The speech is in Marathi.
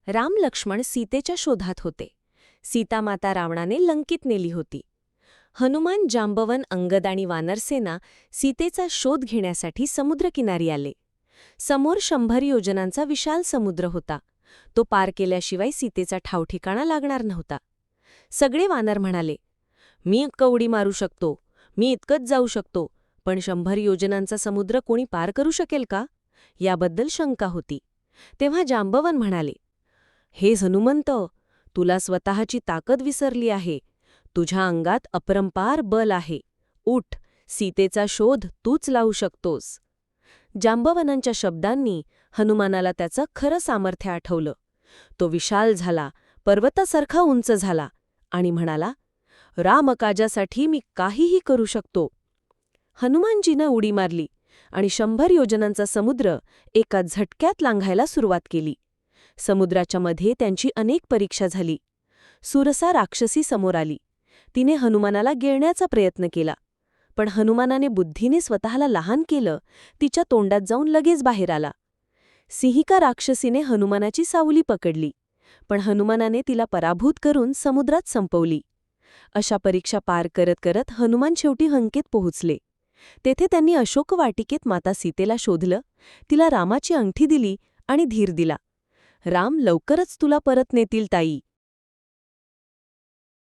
राम लक्ष्मण सीतेच्या शोधात होते. सीतामाता रावणाने लंकेत नेली होती. हनुमान, जांबवन, अंगद आणि वानरसेना सीतेचा शोध घेण्यासाठी समुद्रकिनारी आले. समोर 100 योजनांचा विशाल समुद्र होता. तो पार केल्याशिवाय सीतेचा ठावठिकाणा लागणार नव्हता. सगळे वानर म्हणाले, "मी इतकं उडी मारू शकतो, मी इतकंच जाऊ शकतो, पण 100 योजनांचा समुद्र कोणी पार करू शकेल का?" याबद्दल शंका होती. तेव्हा जांबवन म्हणाले, "हे हनुमंत, तुला स्वतःची ताकद विसरली आहे. तुझ्या अंगात अपरंपार बल आहे. उठ, सीतेचा शोध तूच लावू शकतोस." जांबवनांच्या शब्दांनी हनुमानाला त्याचं खरं सामर्थ्य आठवलं. तो विशाल झाला, पर्वतासारखा उंच झाला आणि म्हणाला, "रामकाजासाठी मी काहीही करू शकतो." हनुमानजीनं उडी मारली आणि 100 योजनांचा समुद्र एका झटक्यात लांघायला सुरुवात केली. समुद्राच्या मध्ये त्यांची अनेक परीक्षा झाली. सुरसा राक्षसी समोर आली. तिने हनुमानाला गिळण्याचा प्रयत्न केला. पण हनुमानाने बुद्धीने स्वतःला लहान केलं, तिच्या तोंडात जाऊन लगेच बाहेर आला. सिंहिका राक्षसीने हनुमानाची सावली पकडली, पण हनुमानाने तिला पराभूत करून समुद्रात संपवली. अशा परीक्षा पार करत करत हनुमान शेवटी लंकेत पोहोचले. तेथे त्यांनी अशोकवाटिकेत माता सीतेला शोधलं, तिला रामाची अंगठी दिली आणि धीर दिला. "राम लवकरच तुला परत नेतील ताई,"